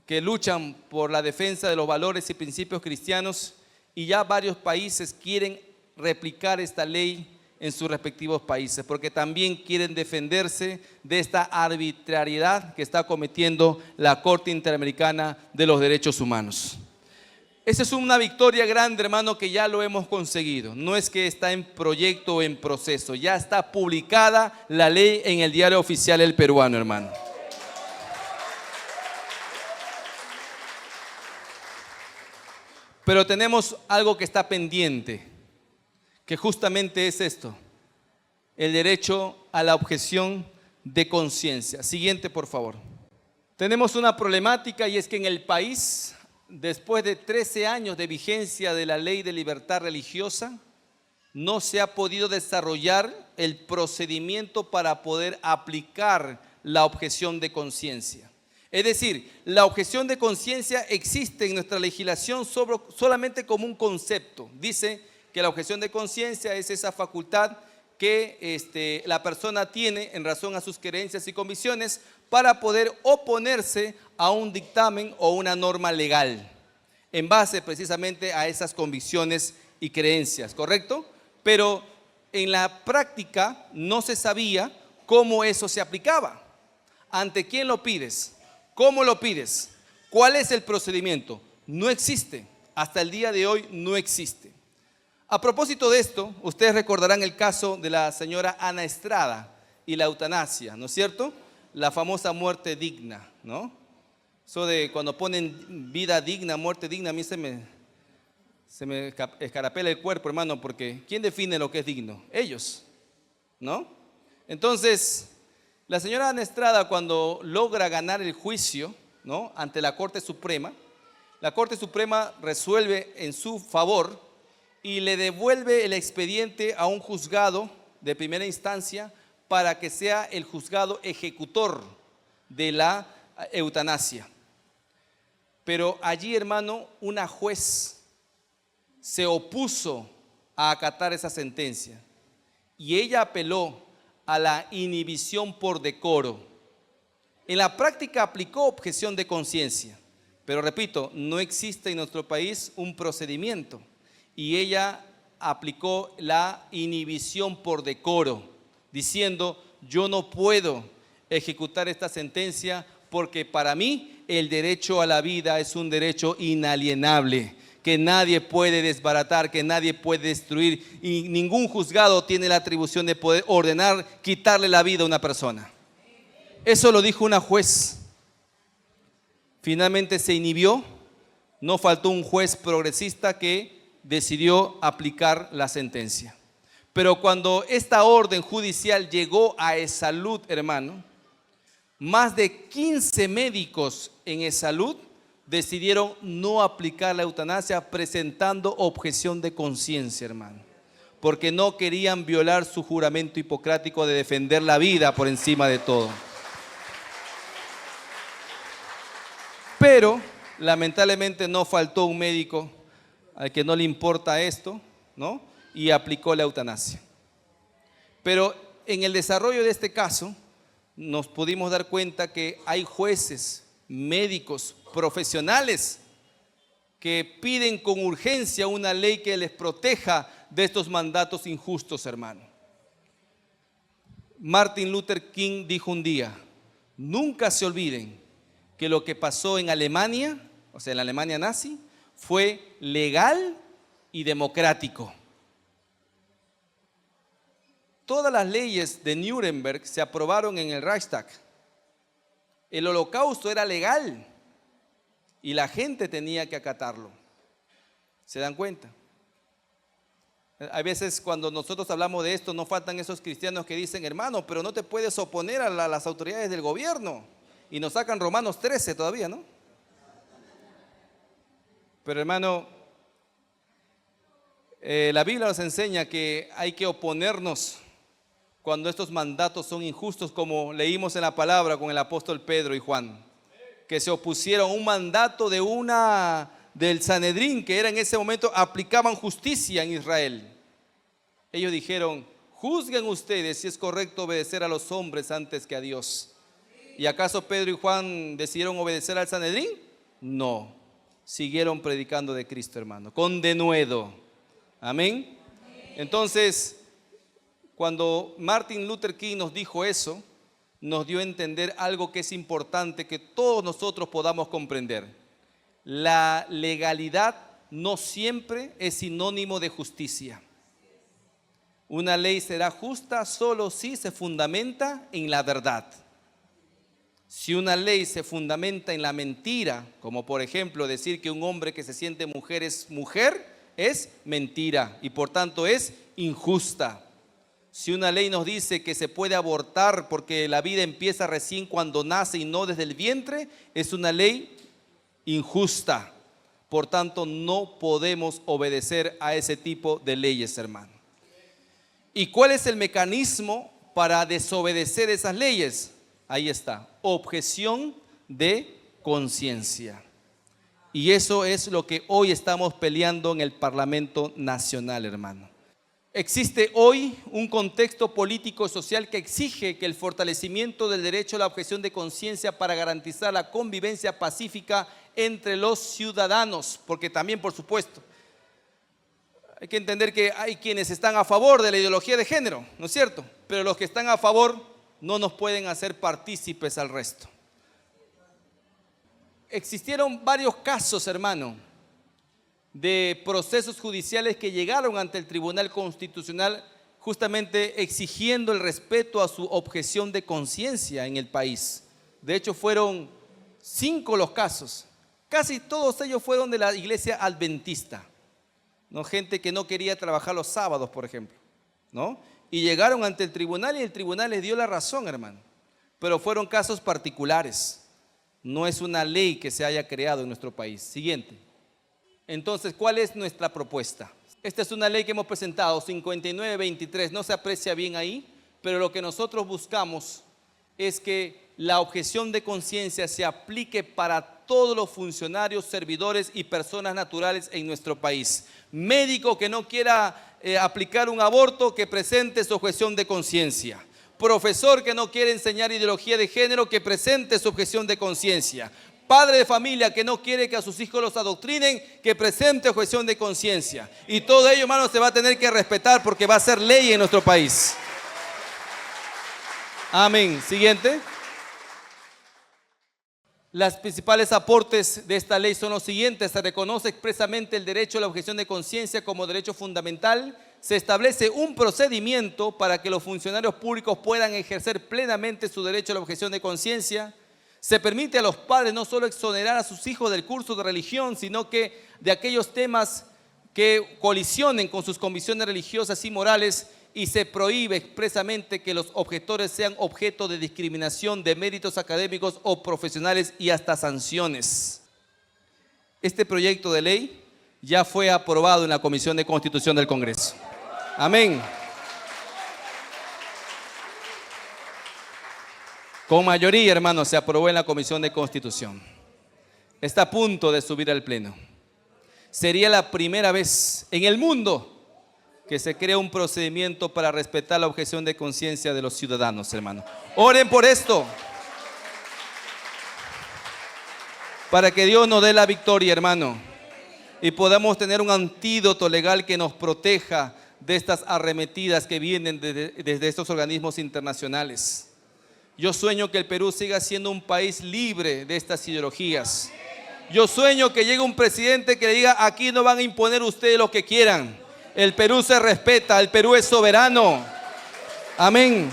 Speaker 1: que luchan por la defensa de los valores y principios cristianos, y ya varios países quieren replicar esta ley en sus respectivos países, porque también quieren defenderse de esta arbitrariedad que está cometiendo la Corte Interamericana de los Derechos Humanos. Esa es una victoria grande, hermano, que ya lo hemos conseguido. No es que está en proyecto o en proceso, ya está publicada la ley en el Diario Oficial El Peruano, hermano. Pero tenemos algo que está pendiente, que justamente es esto: el derecho a la objeción de conciencia. Siguiente, por favor. Tenemos una problemática, y es que en el país, después de 13 años de vigencia de la Ley de Libertad Religiosa, no se ha podido desarrollar el procedimiento para poder aplicar la objeción de conciencia. Es decir, la objeción de conciencia existe en nuestra legislación solamente como un concepto. Dice que la objeción de conciencia es esa facultad que la persona tiene en razón a sus creencias y convicciones para poder oponerse a un dictamen o una norma legal, en base precisamente a esas convicciones y creencias, ¿correcto? Pero en la práctica no se sabía cómo eso se aplicaba. ¿Ante quién lo pides? ¿Cómo lo pides? ¿Cuál es el procedimiento? No existe. Hasta el día de hoy no existe. A propósito de esto, ustedes recordarán el caso de la señora Ana Estrada y la eutanasia, ¿no es cierto? La famosa muerte digna, ¿no? Eso de cuando ponen vida digna, muerte digna, a mí se me escarapela el cuerpo, hermano, porque ¿quién define lo que es digno? Ellos, ¿no? Entonces, la señora Ana Estrada, cuando logra ganar el juicio, ¿no?, ante la Corte Suprema, la Corte Suprema resuelve en su favor y le devuelve el expediente a un juzgado de primera instancia para que sea el juzgado ejecutor de la eutanasia. Pero allí, hermano, una juez se opuso a acatar esa sentencia y ella apeló a la inhibición por decoro. En la práctica aplicó objeción de conciencia, pero repito, no existe en nuestro país un procedimiento y ella aplicó la inhibición por decoro, diciendo: yo no puedo ejecutar esta sentencia porque para mí el derecho a la vida es un derecho inalienable, que nadie puede desbaratar, que nadie puede destruir, y ningún juzgado tiene la atribución de poder ordenar quitarle la vida a una persona. Eso lo dijo una juez. Finalmente se inhibió. No faltó un juez progresista que decidió aplicar la sentencia. Pero cuando esta orden judicial llegó a ESalud, hermano, más de 15 médicos en ESalud decidieron no aplicar la eutanasia, presentando objeción de conciencia, hermano, porque no querían violar su juramento hipocrático de defender la vida por encima de todo. Pero lamentablemente no faltó un médico al que no le importa esto, ¿no?, y aplicó la eutanasia. Pero en el desarrollo de este caso nos pudimos dar cuenta que hay jueces, médicos, profesionales que piden con urgencia una ley que les proteja de estos mandatos injustos, hermano. Martin Luther King dijo un día: nunca se olviden que lo que pasó en Alemania, o sea, en la Alemania nazi, fue legal y democrático. Todas las leyes de Nuremberg se aprobaron en el Reichstag. El holocausto era legal y la gente tenía que acatarlo. ¿Se dan cuenta? A veces cuando nosotros hablamos de esto, no faltan esos cristianos que dicen: hermano, pero no te puedes oponer a las autoridades del gobierno. Y nos sacan Romanos 13 todavía, ¿no? Pero hermano, la Biblia nos enseña que hay que oponernos cuando estos mandatos son injustos, como leímos en la palabra con el apóstol Pedro y Juan, que se opusieron a un mandato del Sanedrín, que era en ese momento, aplicaban justicia en Israel. Ellos dijeron: juzguen ustedes si es correcto obedecer a los hombres antes que a Dios. ¿Y acaso Pedro y Juan decidieron obedecer al Sanedrín? No, siguieron predicando de Cristo, hermano, con denuedo. Amén. Entonces, cuando Martin Luther King nos dijo eso, nos dio a entender algo que es importante que todos nosotros podamos comprender. La legalidad no siempre es sinónimo de justicia. Una ley será justa solo si se fundamenta en la verdad. Si una ley se fundamenta en la mentira, como por ejemplo decir que un hombre que se siente mujer, es mentira y por tanto es injusta. Si una ley nos dice que se puede abortar porque la vida empieza recién cuando nace y no desde el vientre, es una ley injusta. Por tanto, no podemos obedecer a ese tipo de leyes, hermano. ¿Y cuál es el mecanismo para desobedecer esas leyes? Ahí está, objeción de conciencia. Y eso es lo que hoy estamos peleando en el Parlamento Nacional, hermano. Existe hoy un contexto político social que exige que el fortalecimiento del derecho a la objeción de conciencia para garantizar la convivencia pacífica entre los ciudadanos, porque también, por supuesto, hay que entender que hay quienes están a favor de la ideología de género, ¿no es cierto? Pero los que están a favor no nos pueden hacer partícipes al resto. Existieron varios casos, hermano, de procesos judiciales que llegaron ante el Tribunal Constitucional justamente exigiendo el respeto a su objeción de conciencia en el país. De hecho, fueron 5 los casos. Casi todos ellos fueron de la iglesia adventista, ¿no? Gente que no quería trabajar los sábados, por ejemplo, ¿no? Y llegaron ante el tribunal y el tribunal les dio la razón, hermano. Pero fueron casos particulares. No es una ley que se haya creado en nuestro país. Siguiente. Entonces, ¿cuál es nuestra propuesta? Esta es una ley que hemos presentado, 5923. No se aprecia bien ahí, pero lo que nosotros buscamos es que la objeción de conciencia se aplique para todos los funcionarios, servidores y personas naturales en nuestro país. Médico que no quiera aplicar un aborto, que presente su objeción de conciencia. Profesor que no quiere enseñar ideología de género, que presente su objeción de conciencia. Padre de familia que no quiere que a sus hijos los adoctrinen, que presente objeción de conciencia. Y todo ello, hermano, se va a tener que respetar porque va a ser ley en nuestro país. Amén. Siguiente. Los principales aportes de esta ley son los siguientes. Se reconoce expresamente el derecho a la objeción de conciencia como derecho fundamental. Se establece un procedimiento para que los funcionarios públicos puedan ejercer plenamente su derecho a la objeción de conciencia. Se permite a los padres no solo exonerar a sus hijos del curso de religión, sino que de aquellos temas que colisionen con sus convicciones religiosas y morales, y se prohíbe expresamente que los objetores sean objeto de discriminación, de méritos académicos o profesionales y hasta sanciones. Este proyecto de ley ya fue aprobado en la Comisión de Constitución del Congreso. Amén. Con mayoría, hermanos, se aprobó en la Comisión de Constitución. Está a punto de subir al Pleno. Sería la primera vez en el mundo que se crea un procedimiento para respetar la objeción de conciencia de los ciudadanos, hermano. Oren por esto, para que Dios nos dé la victoria, hermano, y podamos tener un antídoto legal que nos proteja de estas arremetidas que vienen desde estos organismos internacionales. Yo sueño que el Perú siga siendo un país libre de estas ideologías. Yo sueño que llegue un presidente que diga: aquí no van a imponer ustedes lo que quieran. El Perú se respeta, el Perú es soberano. Amén.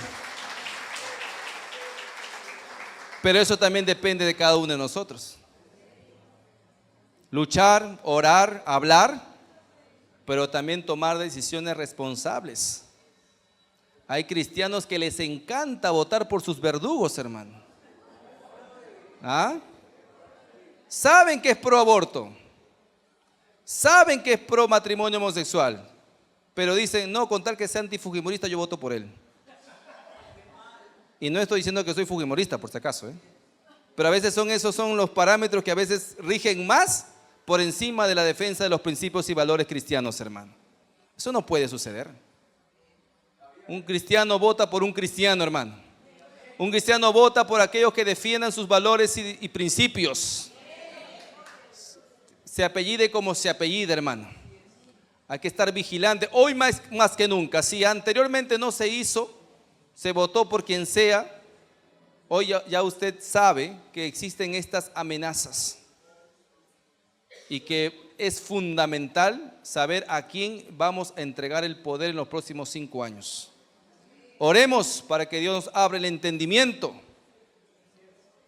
Speaker 1: Pero eso también depende de cada uno de nosotros. Luchar, orar, hablar, pero también tomar decisiones responsables. Hay cristianos que les encanta votar por sus verdugos, hermano. ¿Ah? Saben que es pro aborto, saben que es pro matrimonio homosexual, pero dicen: no, con tal que sea antifujimorista yo voto por él. Y no estoy diciendo que soy fujimorista, por si acaso, pero a veces esos son los parámetros que a veces rigen más por encima de la defensa de los principios y valores cristianos, hermano. Eso no puede suceder. Un cristiano vota por un cristiano, hermano. Un cristiano vota por aquellos que defiendan sus valores y principios. Se apellide como se apellide, hermano. Hay que estar vigilante. Hoy más que nunca. Si anteriormente no se hizo, se votó por quien sea, hoy ya usted sabe que existen estas amenazas. Y que es fundamental saber a quién vamos a entregar el poder en los próximos 5 años. Oremos para que Dios nos abra el entendimiento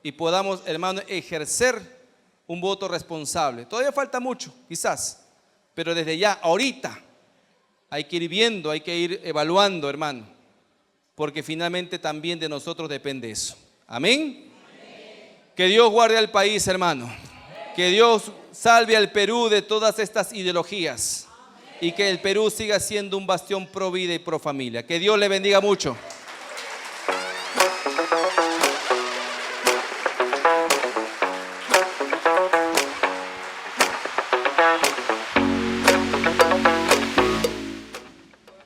Speaker 1: y podamos, hermano, ejercer un voto responsable. Todavía falta mucho, quizás, pero desde ya, ahorita, hay que ir viendo, hay que ir evaluando, hermano, porque finalmente también de nosotros depende eso. Amén. Que Dios guarde al país, hermano. Que Dios salve al Perú de todas estas ideologías. y que el Perú siga siendo un bastión pro vida y pro familia. Que Dios le bendiga mucho.